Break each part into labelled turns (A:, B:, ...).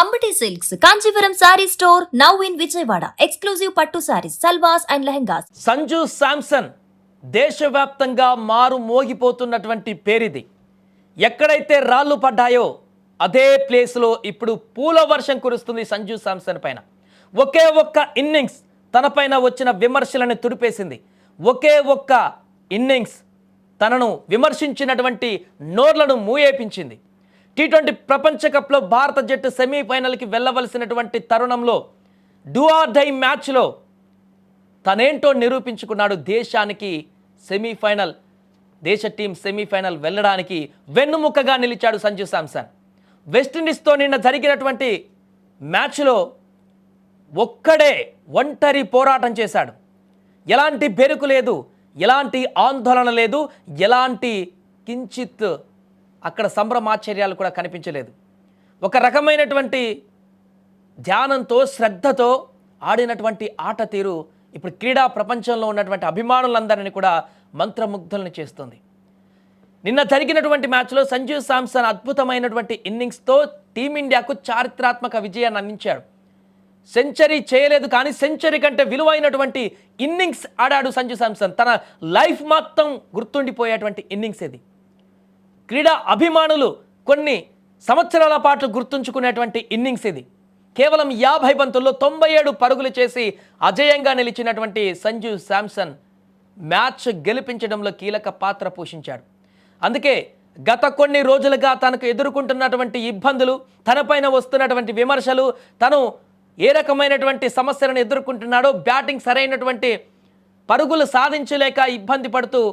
A: Ambati Silks, Kanchipuram Saree Store, now in Vijayawada. Exclusive Pattu Sarees, Salwas and Lehengas.
B: Sanju Samson దేశవ్యాప్తంగా మారు మోగిపోతున్నటువంటి పేరిది. ఎక్కడైతే రాళ్ళు పడ్డాయో అదే ప్లేస్లో ఇప్పుడు పూల వర్షం కురుస్తుంది సంజు శాంసన్ పైన. ఒకే ఒక్క ఇన్నింగ్స్ తనపైన వచ్చిన విమర్శలను తుడిపేసింది. ఒకే ఒక్క ఇన్నింగ్స్ తనను విమర్శించినటువంటి నోర్లను మూయేపించింది. టీ20 ప్రపంచ కప్లో భారత జట్టు సెమీఫైనల్కి వెళ్ళవలసినటువంటి తరుణంలో డూ ఆర్ డై మ్యాచ్లో తనేంటో నిరూపించుకున్నాడు. దేశానికి సెమీఫైనల్, దేశ టీం సెమీఫైనల్ వెళ్ళడానికి వెన్నుముక్కగా నిలిచాడు సంజు శాంసన్. వెస్టిండీస్తో నిన్న జరిగినటువంటి మ్యాచ్లో ఒక్కడే ఒంటరి పోరాటం చేశాడు. ఎలాంటి బెరుకు లేదు, ఎలాంటి ఆందోళన లేదు, ఎలాంటి కించిత్ అక్కడ సంభ్రమాశ్చర్యాలు కూడా కనిపించలేదు. ఒక రకమైనటువంటి ధ్యానంతో, శ్రద్ధతో ఆడినటువంటి ఆట తీరు ఇప్పుడు క్రీడా ప్రపంచంలో ఉన్నటువంటి అభిమానులందరినీ కూడా మంత్రముగ్ధులను చేస్తుంది. నిన్న జరిగినటువంటి మ్యాచ్లో సంజు శాంసన్ అద్భుతమైనటువంటి ఇన్నింగ్స్తో టీమిండియాకు చారిత్రాత్మక విజయాన్ని అందించాడు. సెంచరీ చేయలేదు కానీ సెంచరీ కంటే విలువైనటువంటి ఇన్నింగ్స్ ఆడాడు సంజు శాంసన్. తన లైఫ్ మొత్తం గుర్తుండిపోయేటువంటి ఇన్నింగ్స్ ఇది. క్రీడా అభిమానులు కొన్ని సంవత్సరాల పాటు గుర్తుంచుకునేటువంటి ఇన్నింగ్స్ ఇది. కేవలం 50 బంతుల్లో 97 పరుగులు చేసి అజేయంగా నిలిచినటువంటి సంజు శాంసన్ మ్యాచ్ గెలిపించడంలో కీలక పాత్ర పోషించాడు. అందుకే గత కొన్ని రోజులుగా తనకు ఎదుర్కొంటున్నటువంటి ఇబ్బందులు, తనపైన వస్తున్నటువంటి విమర్శలు, తను ఏ రకమైనటువంటి సమస్యలను ఎదుర్కొంటున్నాడో, బ్యాటింగ్ సరైనటువంటి పరుగులు సాధించలేక ఇబ్బంది పడుతూ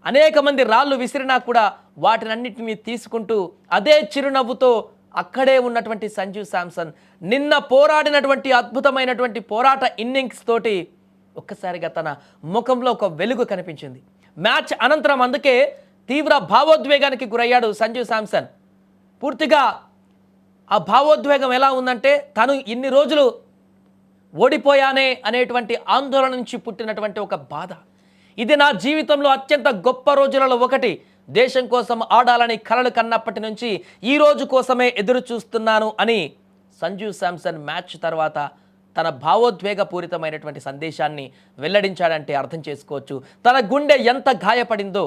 B: అనేక మంది రాళ్ళు విసిరినా కూడా వాటినన్నిటిని తీసుకుంటూ అదే చిరునవ్వుతో అక్కడే ఉన్నటువంటి సంజు శాంసన్ నిన్న పోరాడినటువంటి అద్భుతమైనటువంటి పోరాట ఇన్నింగ్స్ తోటి ఒక్కసారిగా తన ముఖంలో ఒక వెలుగు కనిపించింది. మ్యాచ్ అనంతరం అందుకే తీవ్ర భావోద్వేగానికి గురయ్యాడు సంజు శాంసన్. పూర్తిగా ఆ భావోద్వేగం ఎలా ఉందంటే, తను ఇన్ని రోజులు ఓడిపోయానే అనేటువంటి ఆందోళన నుంచి పుట్టినటువంటి ఒక బాధ. ఇది నా జీవితంలో అత్యంత గొప్ప రోజులలో ఒకటి. దేశం కోసం ఆడాలని కలలు కన్నప్పటి నుంచి ఈ రోజు కోసమే ఎదురు చూస్తున్నాను అని సంజు శాంసన్ మ్యాచ్ తర్వాత తన భావోద్వేగపూరితమైనటువంటి సందేశాన్ని వెల్లడించాడంటే అర్థం చేసుకోవచ్చు. తన గుండె ఎంత గాయపడిందో,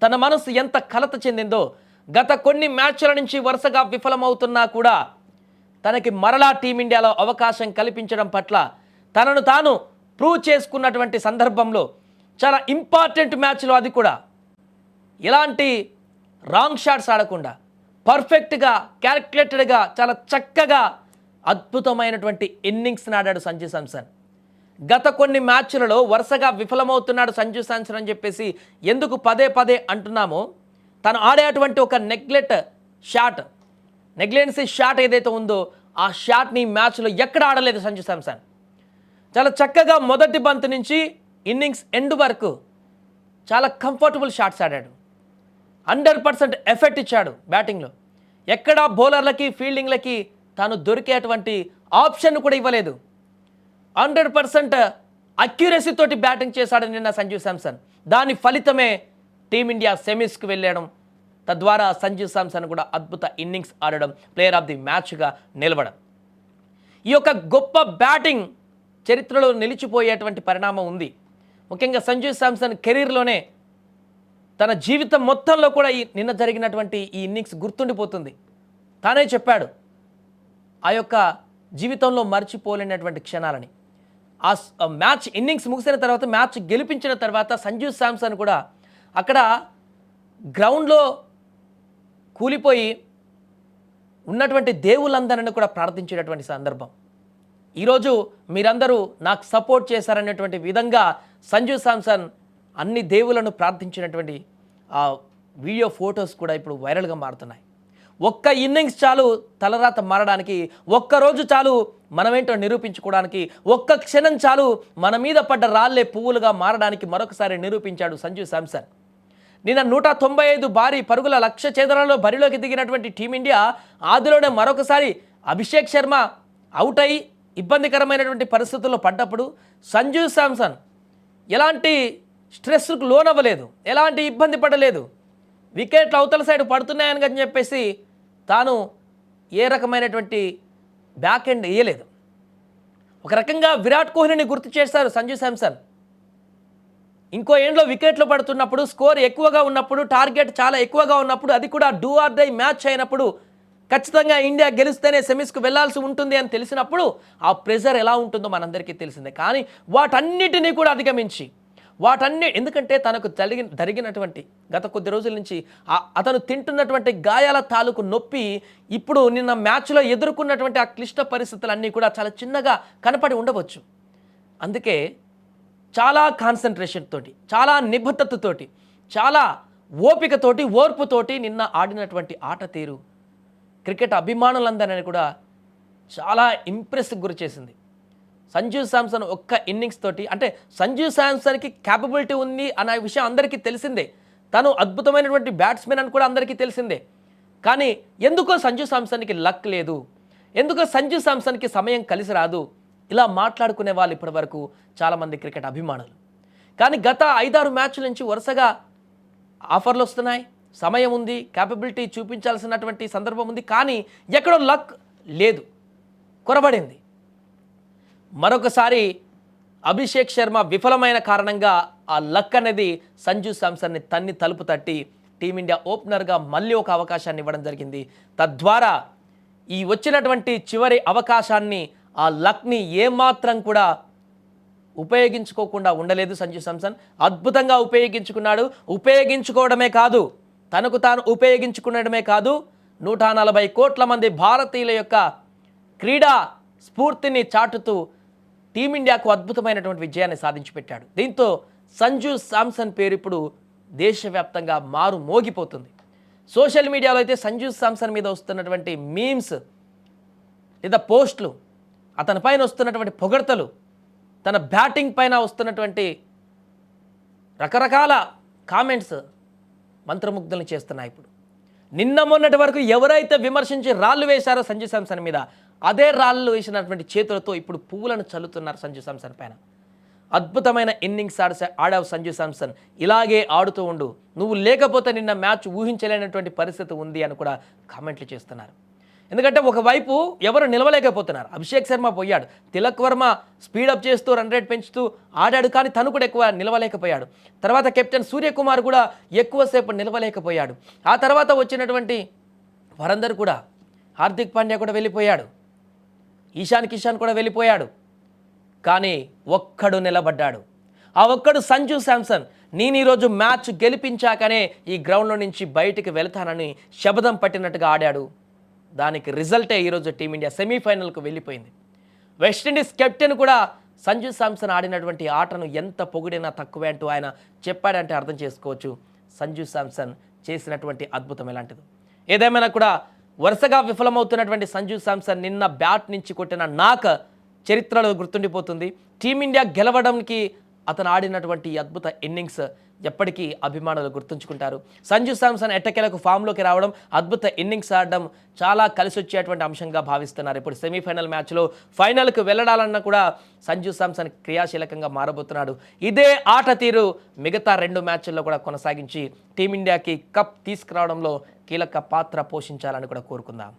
B: తన మనసు ఎంత కలత చెందిందో. గత కొన్ని మ్యాచ్ల నుంచి వరుసగా విఫలమవుతున్నా కూడా తనకి మరలా టీమిండియాలో అవకాశం కల్పించడం పట్ల తనను తాను ప్రూవ్ చేసుకున్నటువంటి సందర్భంలో చాలా ఇంపార్టెంట్ మ్యాచ్లో, అది కూడా ఎలాంటి రాంగ్ షాట్స్ ఆడకుండా పర్ఫెక్ట్గా, క్యాల్కులేటెడ్గా, చాలా చక్కగా అద్భుతమైనటువంటి ఇన్నింగ్స్ని ఆడాడు సంజు శాంసన్. గత కొన్ని మ్యాచ్లలో వరుసగా విఫలమవుతున్నాడు సంజు శాంసన్ అని చెప్పేసి ఎందుకు పదే పదే అంటున్నామో, తను ఆడేటువంటి ఒక నెగ్లెన్సీ షాట్ ఏదైతే ఉందో ఆ షాట్ని మ్యాచ్లో ఎక్కడ ఆడలేదు సంజు శాంసన్. చాలా చక్కగా మొదటి బంత్ నుంచి ఇన్నింగ్స్ ఎండ్ వరకు చాలా కంఫర్టబుల్ షాట్స్ ఆడాడు. 100% ఎఫెక్ట్ ఇచ్చాడు బ్యాటింగ్లో. ఎక్కడా బౌలర్లకి, ఫీల్డింగ్లకి తాను దొరికేటువంటి ఆప్షన్ కూడా ఇవ్వలేదు. 100% అక్యురసీ తోటి బ్యాటింగ్ చేశాడు నిన్న సంజు శాంసన్. దాని ఫలితమే టీమిండియా సెమీస్కి వెళ్ళడం, తద్వారా సంజు శాంసన్ కూడా అద్భుత ఇన్నింగ్స్ ఆడడం, ప్లేయర్ ఆఫ్ ది మ్యాచ్గా నిలవడం. ఈ యొక్క గొప్ప బ్యాటింగ్ చరిత్రలో నిలిచిపోయేటువంటి పరిణామం ఉంది. ముఖ్యంగా సంజు శాంసన్ కెరీర్లోనే తన జీవితం మొత్తంలో కూడా నిన్న జరిగినటువంటి ఈ ఇన్నింగ్స్ గుర్తుండిపోతుంది. తానే చెప్పాడు ఆ యొక్క జీవితంలో మర్చిపోలేనటువంటి క్షణాలని. ఆ మ్యాచ్ ఇన్నింగ్స్ ముగిసిన తర్వాత, మ్యాచ్ గెలిపించిన తర్వాత సంజు శాంసన్ కూడా అక్కడ గ్రౌండ్లో కూలిపోయి ఉన్నటువంటి దేవుళ్ళందరినీ కూడా ప్రార్థించేటటువంటి సందర్భం. ఈరోజు మీరందరూ నాకు సపోర్ట్ చేశారనేటువంటి విధంగా సంజు శాంసన్ అన్ని దేవులను ప్రార్థించినటువంటి ఆ వీడియో ఫొటోస్ కూడా ఇప్పుడు వైరల్గా మారుతున్నాయి. ఒక్క ఇన్నింగ్స్ చాలు తలరాత మారడానికి, ఒక్కరోజు చాలు మనమేంటో నిరూపించుకోవడానికి, ఒక్క క్షణం చాలు మన మీద పడ్డ రాళ్ళే పువ్వులుగా మారడానికి మరొకసారి నిరూపించాడు సంజు శాంసన్. నిన్న 195 భారీ పరుగుల లక్ష్య ఛేదనలో బరిలోకి దిగినటువంటి టీమిండియా ఆదిలోనే మరొకసారి అభిషేక్ శర్మ అవుట్ అయి ఇబ్బందికరమైనటువంటి పరిస్థితుల్లో పడ్డప్పుడు సంజు శాంసన్ ఎలాంటి స్ట్రెస్కు లోనవ్వలేదు, ఎలాంటి ఇబ్బంది పడలేదు. వికెట్లు అవతల సైడ్ పడుతున్నాయని చెప్పేసి తాను ఏ రకమైనటువంటి బ్యాక్ ఎండ్ వేయలేదు. ఒక రకంగా విరాట్ కోహ్లీని గుర్తు చేశారు సంజు శాంసన్. ఇంకో ఎండ్లో వికెట్లు పడుతున్నప్పుడు, స్కోర్ ఎక్కువగా ఉన్నప్పుడు, టార్గెట్ చాలా ఎక్కువగా ఉన్నప్పుడు, అది కూడా డూ ఆర్ డై మ్యాచ్ అయినప్పుడు, ఖచ్చితంగా ఇండియా గెలిస్తేనే సెమీస్కు వెళ్లాల్సి ఉంటుంది అని తెలిసినప్పుడు ఆ ప్రెజర్ ఎలా ఉంటుందో మనందరికీ తెలిసిందే. కానీ వాటన్నిటినీ కూడా అధిగమించి ఎందుకంటే తనకు జరిగినటువంటి గత కొద్ది రోజుల నుంచి అతను తింటున్నటువంటి గాయాల తాలూకు నొప్పి ఇప్పుడు నిన్న మ్యాచ్లో ఎదుర్కొన్నటువంటి ఆ క్లిష్ట పరిస్థితులన్నీ కూడా చాలా చిన్నగా కనపడి ఉండవచ్చు. అందుకే చాలా కాన్సన్ట్రేషన్ తోటి, చాలా నిబద్ధతతోటి, చాలా ఓపికతోటి, ఓర్పుతోటి నిన్న ఆడినటువంటి ఆట తీరు క్రికెట్ అభిమానులందరినీ కూడా చాలా ఇంప్రెస్కి గురి చేసింది. సంజు శాంసన్ ఒక్క ఇన్నింగ్స్ తోటి, అంటే సంజు శాంసన్కి క్యాపబిలిటీ ఉంది అనే విషయం అందరికీ తెలిసిందే, తను అద్భుతమైనటువంటి బ్యాట్స్మెన్ అని కూడా అందరికీ తెలిసిందే. కానీ ఎందుకో సంజు శాంసన్కి లక్ లేదు, ఎందుకో సంజు శాంసన్కి సమయం కలిసి రాదు, ఇలా మాట్లాడుకునే వాళ్ళు ఇప్పటి వరకు చాలామంది క్రికెట్ అభిమానులు. కానీ గత 5-6 మ్యాచ్ల నుంచి వరుసగా ఆఫర్లు వస్తున్నాయి, సమయం ఉంది, క్యాపబిలిటీ చూపించాల్సినటువంటి సందర్భం ఉంది, కానీ ఎక్కడో లక్ లేదు, కొరబడింది. మరొకసారి అభిషేక్ శర్మ విఫలమైన కారణంగా ఆ లక్ అనేది సంజు శాంసన్ని తలుపు తట్టి టీమిండియా ఓపెనర్గా మళ్ళీ ఒక అవకాశాన్ని ఇవ్వడం జరిగింది. తద్వారా ఈ వచ్చినటువంటి చివరి అవకాశాన్ని, ఆ లక్ని ఏమాత్రం కూడా ఉపయోగించుకోకుండా ఉండలేదు సంజు శాంసన్. అద్భుతంగా ఉపయోగించుకున్నాడు. ఉపయోగించుకోవడమే కాదు, తనకు తాను ఉపయోగించుకునడమే కాదు, 140 కోట్ల మంది భారతీయుల యొక్క క్రీడా స్ఫూర్తిని చాటుతూ టీమిండియాకు అద్భుతమైనటువంటి విజయాన్ని సాధించి పెట్టాడు. దీంతో సంజు శాంసన్ పేరు ఇప్పుడు దేశవ్యాప్తంగా మోగిపోతుంది. సోషల్ మీడియాలో అయితే సంజు శాంసన్ మీద వస్తున్నటువంటి మీమ్స్ లేదా పోస్టులు, అతని పైన వస్తున్నటువంటి పొగడ్తలు, తన బ్యాటింగ్ పైన వస్తున్నటువంటి రకరకాల కామెంట్స్ మంత్రముగ్ధుల్ని చేస్తున్నాయి. ఇప్పుడు నిన్న మొన్నటి వరకు ఎవరైతే విమర్శించి రాళ్ళు వేశారో సంజు శాంసన్ మీద, అదే రాళ్ళు వేసినటువంటి చేతులతో ఇప్పుడు పువ్వులను చల్లుతున్నారు సంజు శాంసన్ పైన. అద్భుతమైన ఇన్నింగ్స్ ఆడావు సంజు శాంసన్, ఇలాగే ఆడుతూ ఉండు, నువ్వు లేకపోతే నిన్న మ్యాచ్ ఊహించలేనటువంటి పరిస్థితి ఉంది అని కూడా కామెంట్లు చేస్తున్నారు. ఎందుకంటే ఒకవైపు ఎవరు నిలవలేకపోతున్నారు. అభిషేక్ శర్మ పోయాడు, తిలక్ వర్మ స్పీడప్ చేస్తూ రన్ రేట్ పెంచుతూ ఆడాడు, కానీ తను కూడా ఎక్కువ నిలవలేకపోయాడు. తర్వాత కెప్టెన్ సూర్యకుమార్ కూడా ఎక్కువసేపు నిలవలేకపోయాడు. ఆ తర్వాత వచ్చినటువంటి వారందరూ కూడా, హార్దిక్ పాండ్యా కూడా వెళ్ళిపోయాడు, ఈశాన్ కిషాన్ కూడా వెళ్ళిపోయాడు, కానీ ఒక్కడు నిలబడ్డాడు. ఆ ఒక్కడు సంజు శాంసన్. నేను ఈరోజు మ్యాచ్ గెలిపించాకనే ఈ గ్రౌండ్లో నుంచి బయటికి వెళ్తానని శపథం పట్టినట్టుగా ఆడాడు. దానికి రిజల్టే ఈరోజు టీమిండియా సెమీఫైనల్కు వెళ్ళిపోయింది. వెస్టిండీస్ కెప్టెన్ కూడా సంజు శాంసన్ ఆడినటువంటి ఆటను ఎంత పొగిడినా తక్కువే అంటూ ఆయన చెప్పాడంటే అర్థం చేసుకోవచ్చు సంజు శాంసన్ చేసినటువంటి అద్భుతం ఎలాంటిదో. ఏదేమైనా కూడా వరుసగా విఫలమవుతున్నటువంటి సంజు శాంసన్ నిన్న బ్యాట్ నుంచి కొట్టిన నాక్ చరిత్రలో గుర్తుండిపోతుంది. టీమిండియా గెలవడానికి అతను ఆడినటువంటి అద్భుత ఇన్నింగ్స్ ఎప్పటికీ అభిమానులు గుర్తుంచుకుంటారు. సంజు శాంసన్ ఎట్టకేలకు ఫామ్లోకి రావడం, అద్భుత ఇన్నింగ్స్ ఆడడం చాలా కలిసి వచ్చేటువంటి అంశంగా భావిస్తున్నారు. ఇప్పుడు సెమీఫైనల్ మ్యాచ్లో ఫైనల్కు వెళ్ళడాలన్నా కూడా సంజు శాంసన్ క్రియాశీలకంగా మారబోతున్నాడు. ఇదే ఆట తీరు మిగతా 2 మ్యాచ్ల్లో కూడా కొనసాగించి టీమిండియాకి కప్ తీసుకురావడంలో కీలక పాత్ర పోషించాలని కూడా కోరుకుందాం.